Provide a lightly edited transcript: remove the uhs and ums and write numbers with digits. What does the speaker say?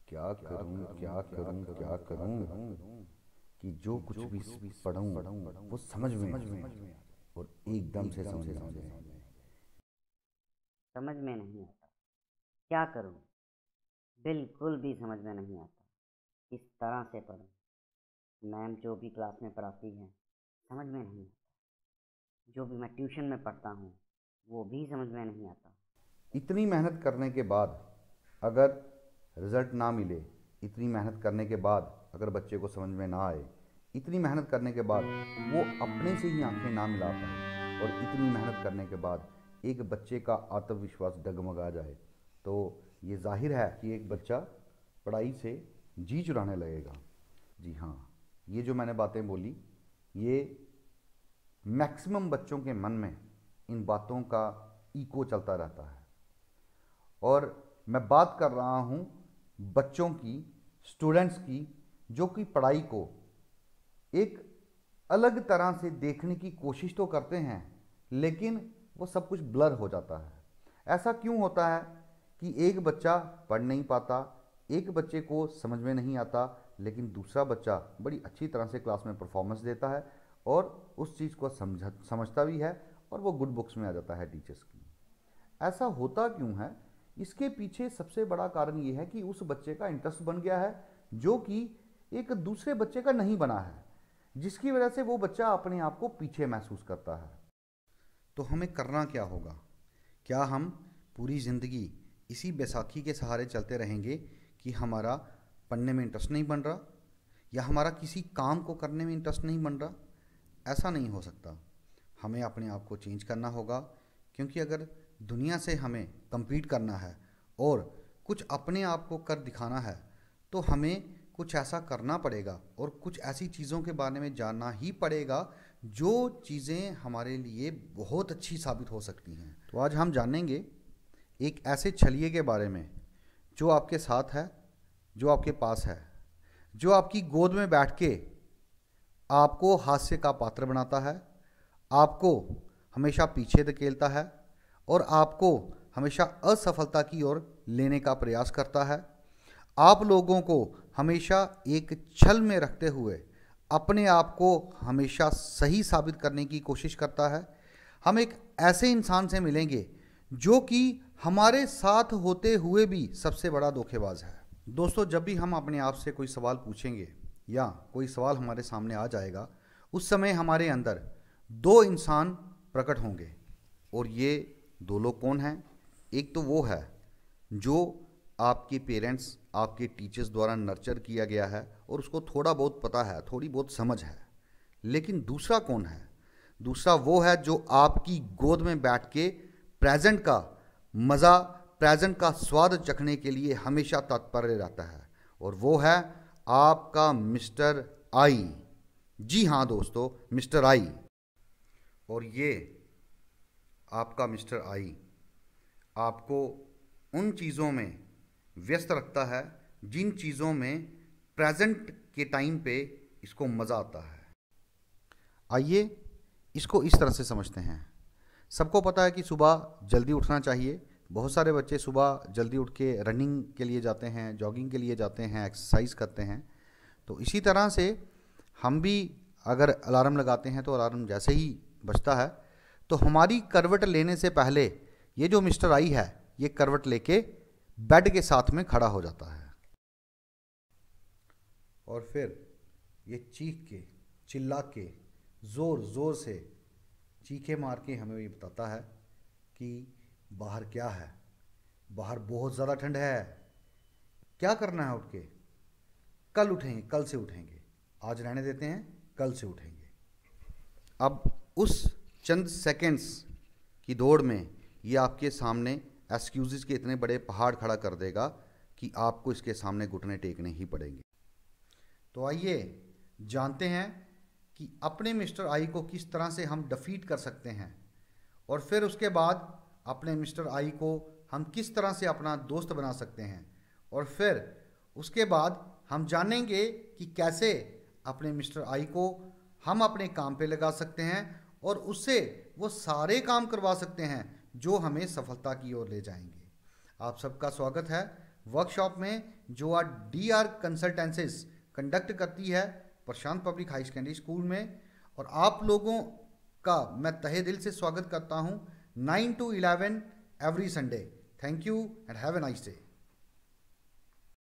क्या करूं क्या करूं क्या करूं कि जो कुछ भी पढ़ूं वो समझ में आए और एकदम से समझ में आ जाए। समझ में नहीं आता। क्या करूं? बिल्कुल भी समझ में नहीं आता। किस तरह से पढूं? मैम जो भी क्लास में पढ़ाती है समझ में नहीं आता। जो भी मैं ट्यूशन में पढ़ता हूँ वो भी समझ में नहीं आता। इतनी मेहनत करने के बाद अगर रिजल्ट ना मिले, इतनी मेहनत करने के बाद अगर बच्चे को समझ में ना आए, इतनी मेहनत करने के बाद वो अपने से ही आंखें ना मिला पाए और इतनी मेहनत करने के बाद एक बच्चे का आत्मविश्वास डगमगा जाए, तो ये जाहिर है कि एक बच्चा पढ़ाई से जी चुराने लगेगा। जी हाँ, ये जो मैंने बातें बोली, ये मैक्सिमम बच्चों के मन में इन बातों का इको चलता रहता है। और मैं बात कर रहा हूँ बच्चों की, स्टूडेंट्स की, जो कि पढ़ाई को एक अलग तरह से देखने की कोशिश तो करते हैं, लेकिन वो सब कुछ ब्लर हो जाता है। ऐसा क्यों होता है कि एक बच्चा पढ़ नहीं पाता, एक बच्चे को समझ में नहीं आता, लेकिन दूसरा बच्चा बड़ी अच्छी तरह से क्लास में परफॉर्मेंस देता है और उस चीज़ को समझता भी है और वो गुड बुक्स में आ जाता है टीचर्स की। ऐसा होता क्यों है? इसके पीछे सबसे बड़ा कारण ये है कि उस बच्चे का इंटरेस्ट बन गया है, जो कि एक दूसरे बच्चे का नहीं बना है, जिसकी वजह से वो बच्चा अपने आप को पीछे महसूस करता है। तो हमें करना क्या होगा? क्या हम पूरी ज़िंदगी इसी बैसाखी के सहारे चलते रहेंगे कि हमारा पढ़ने में इंटरेस्ट नहीं बन रहा या हमारा किसी काम को करने में इंटरेस्ट नहीं बन रहा? ऐसा नहीं हो सकता। हमें अपने आप को चेंज करना होगा, क्योंकि अगर दुनिया से हमें compete करना है और कुछ अपने आप को कर दिखाना है, तो हमें कुछ ऐसा करना पड़ेगा और कुछ ऐसी चीज़ों के बारे में जानना ही पड़ेगा जो चीज़ें हमारे लिए बहुत अच्छी साबित हो सकती हैं। तो आज हम जानेंगे एक ऐसे छलिए के बारे में जो आपके साथ है, जो आपके पास है, जो आपकी गोद में बैठ के आपको हास्य का पात्र बनाता है, आपको हमेशा पीछे धकेलता है और आपको हमेशा असफलता की ओर लेने का प्रयास करता है। आप लोगों को हमेशा एक छल में रखते हुए अपने आप को हमेशा सही साबित करने की कोशिश करता है। हम एक ऐसे इंसान से मिलेंगे जो कि हमारे साथ होते हुए भी सबसे बड़ा धोखेबाज है। दोस्तों, जब भी हम अपने आप से कोई सवाल पूछेंगे या कोई सवाल हमारे सामने आ जाएगा, उस समय हमारे अंदर दो इंसान प्रकट होंगे। और ये दो लोग कौन हैं? एक तो वो है जो आपके पेरेंट्स, आपके टीचर्स द्वारा नर्चर किया गया है और उसको थोड़ा बहुत पता है, थोड़ी बहुत समझ है। लेकिन दूसरा कौन है? दूसरा वो है जो आपकी गोद में बैठ के प्रेजेंट का मज़ा, प्रेजेंट का स्वाद चखने के लिए हमेशा तत्पर रहता है, और वो है आपका मिस्टर आई। जी हाँ दोस्तों, मिस्टर आई। और ये आपका मिस्टर आई आपको उन चीज़ों में व्यस्त रखता है जिन चीज़ों में प्रेजेंट के टाइम पे इसको मज़ा आता है। आइए इसको इस तरह से समझते हैं। सबको पता है कि सुबह जल्दी उठना चाहिए। बहुत सारे बच्चे सुबह जल्दी उठ के रनिंग के लिए जाते हैं, जॉगिंग के लिए जाते हैं, एक्सरसाइज करते हैं। तो इसी तरह से हम भी अगर अलार्म लगाते हैं तो अलार्म जैसे ही बजता है तो हमारी करवट लेने से पहले ये जो मिस्टर आई है, ये करवट लेके बेड के साथ में खड़ा हो जाता है और फिर ये चीख के, चिल्ला के, ज़ोर ज़ोर से चीखे मार के हमें ये बताता है कि बाहर क्या है, बाहर बहुत ज़्यादा ठंड है। क्या करना है उठ के? कल उठेंगे, कल से उठेंगे, आज रहने देते हैं, कल से उठेंगे। अब उस चंद सेकंड्स की दौड़ में ये आपके सामने एक्सक्यूज़ के इतने बड़े पहाड़ खड़ा कर देगा कि आपको इसके सामने घुटने टेकने ही पड़ेंगे। तो आइए जानते हैं कि अपने मिस्टर आई को किस तरह से हम डिफीट कर सकते हैं, और फिर उसके बाद अपने मिस्टर आई को हम किस तरह से अपना दोस्त बना सकते हैं, और फिर उसके बाद हम जानेंगे कि कैसे अपने मिस्टर आई को हम अपने काम पे लगा सकते हैं और उससे वो सारे काम करवा सकते हैं जो हमें सफलता की ओर ले जाएंगे। आप सबका स्वागत है वर्कशॉप में जो आज DR कंसल्टेंसीज कंडक्ट करती है प्रशांत पब्लिक हाई सेकेंडरी स्कूल में, और आप लोगों का मैं तहे दिल से स्वागत करता हूं 9 to 11 every Sunday. Thank you and have a nice day.